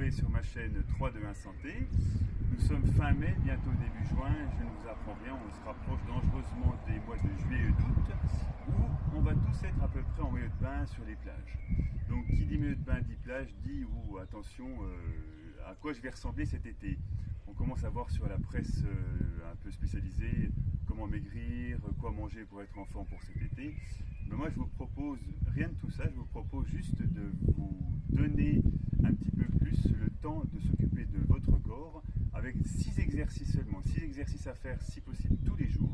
retrouver sur ma chaîne 3 de 1 Santé. Nous sommes fin mai, bientôt début juin, je ne vous apprends rien, on se rapproche dangereusement des mois de juillet et d'août, où on va tous être à peu près en maillot de bain sur les plages. Donc qui dit maillot de bain dit plage, dit attention à quoi je vais ressembler cet été. On commence à voir sur la presse un peu spécialisée comment maigrir, quoi manger pour être en forme pour cet été. Mais moi je vous propose rien de tout ça, je vous propose juste de vous donner un petit peu plus le temps de s'occuper de votre corps avec 6 exercices seulement, 6 exercices à faire si possible tous les jours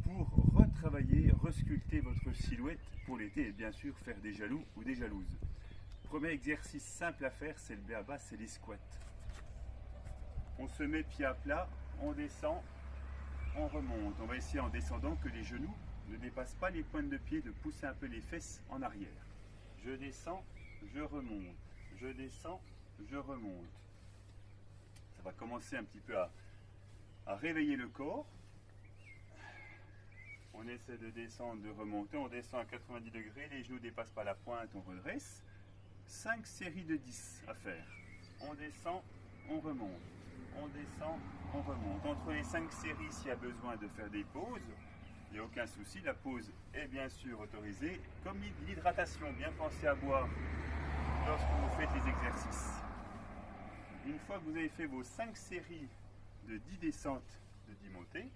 pour retravailler, resculpter votre silhouette pour l'été et bien sûr faire des jaloux ou des jalouses. Premier exercice simple à faire, c'est le b.a.-ba, c'est les squats. On se met pied à plat, on descend, on remonte. On va essayer en descendant que les genoux ne dépassent pas les pointes de pied, de pousser un peu les fesses en arrière. Je descends, je remonte. Je descends, je remonte. Ça va commencer un petit peu à réveiller le corps. On essaie de descendre, de remonter. On descend à 90 degrés, les genoux ne dépassent pas la pointe, on redresse. 5 séries de 10 à faire. On descend, on remonte. On descend, on remonte. Entre les 5 séries, s'il y a besoin de faire des pauses, il n'y a aucun souci. La pause est bien sûr autorisée. Comme l'hydratation, bien penser à boire lorsque vous faites les exercices. Une fois que vous avez fait vos 5 séries de 10 descentes, de 10 montées,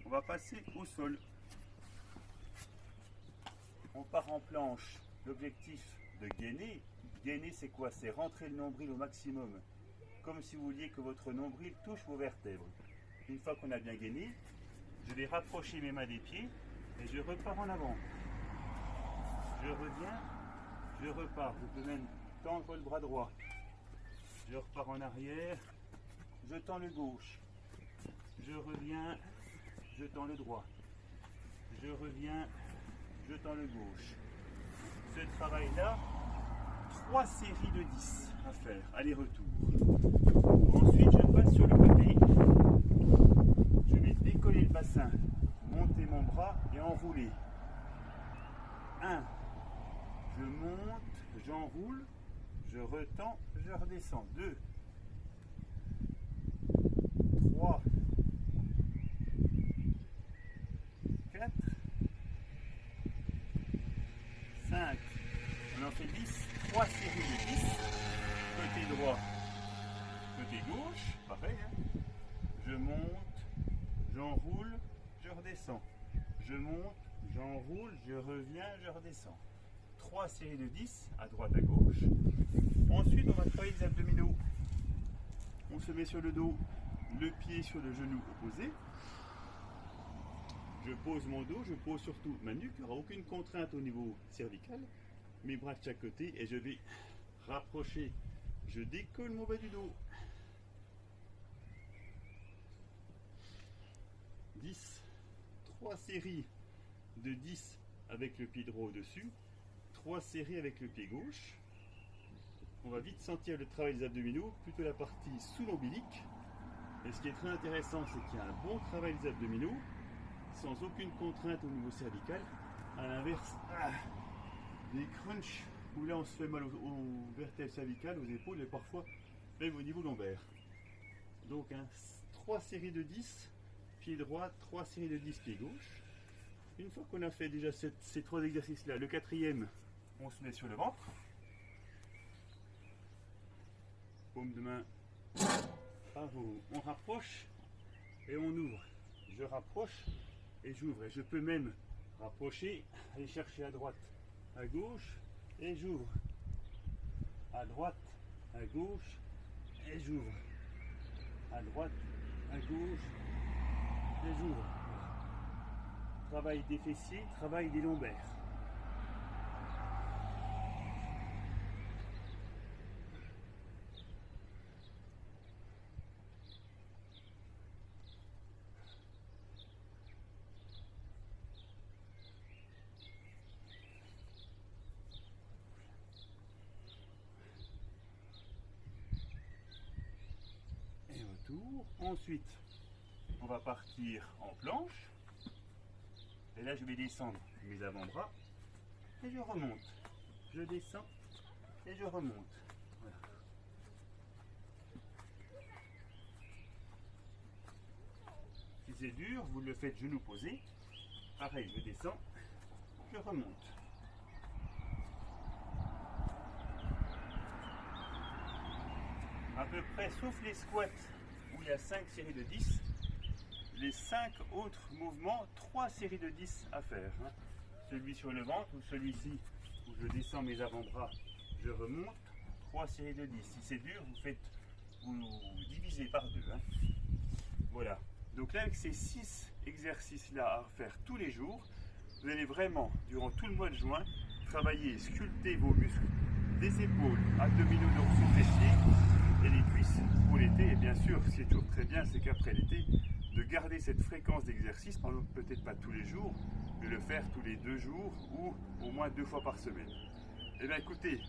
on va passer au sol. On part en planche. L'objectif de gainer, gainer c'est quoi? C'est rentrer le nombril au maximum. Comme si vous vouliez que votre nombril touche vos vertèbres. Une fois qu'on a bien gainé, je vais rapprocher mes mains des pieds et je repars en avant. Je reviens, je repars. Je peux même tendre le bras droit. Je repars en arrière, je tends le gauche. Je reviens, je tends le droit. Je reviens, je tends le gauche. Ce travail-là, 3 séries de 10 à faire, aller-retour. Ensuite, je passe sur le côté. Je vais décoller le bassin, monter mon bras et enrouler. 1. Je monte, j'enroule, je retends, je redescends. 2. 3. 4. 5. On en fait 10. 3 séries de 10. Côté droit. Côté gauche, pareil, hein. Je monte, j'enroule, je redescends. Je monte, j'enroule, je reviens, je redescends. 3 séries de 10 à droite, à gauche. Ensuite, on va travailler les abdominaux. On se met sur le dos, le pied sur le genou opposé. Je pose mon dos, je pose surtout ma nuque. Il n'y aura aucune contrainte au niveau cervical. Mes bras de chaque côté et je vais rapprocher. Je décolle mon bas du dos. 10. 3 séries de 10 avec le pied droit au-dessus. 3 séries avec le pied gauche. On va vite sentir le travail des abdominaux, plutôt la partie sous l'ombilique. Et ce qui est très intéressant, c'est qu'il y a un bon travail des abdominaux, sans aucune contrainte au niveau cervical. À l'inverse, des crunchs, où là on se fait mal aux vertèbres cervicales, aux épaules et parfois même au niveau lombaire. Donc 3 séries de 10, pied droit, 3 séries de 10, pied gauche. Une fois qu'on a fait déjà ces 3 exercices-là, le 4e, on se met sur le ventre. Paume de main par haut. On rapproche et on ouvre. Je rapproche et j'ouvre. Et je peux même rapprocher, aller chercher à droite, à gauche et j'ouvre. À droite, à gauche et j'ouvre. À droite, à gauche et j'ouvre. Travail des fessiers, travail des lombaires. Et retour. Ensuite, on va partir en planche. Et là, je vais descendre mes avant-bras et je remonte. Je descends et je remonte. Voilà. c'est dur, vous le faites genou posé. Pareil, je descends, je remonte. À peu près, sauf les squats où il y a 5 séries de 10, les 5 autres mouvements, 3 séries de 10 à faire. Hein. Celui sur le ventre ou celui-ci où je descends mes avant-bras, je remonte, 3 séries de 10. Si c'est dur, vous divisez par 2. Hein. Voilà. Donc là, avec ces 6 exercices-là à faire tous les jours, vous allez vraiment, durant tout le mois de juin, travailler, sculpter vos muscles des épaules, abdominaux, dorsaux, fessiers et les cuisses pour l'été. Et bien sûr, ce qui est toujours très bien, c'est qu'après l'été, de garder cette fréquence d'exercice, peut-être pas tous les jours, mais le faire tous les 2 jours ou au moins 2 fois par semaine. Eh bien écoutez,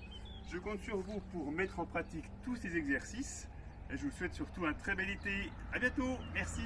je compte sur vous pour mettre en pratique tous ces exercices et je vous souhaite surtout un très bel été. À bientôt, merci.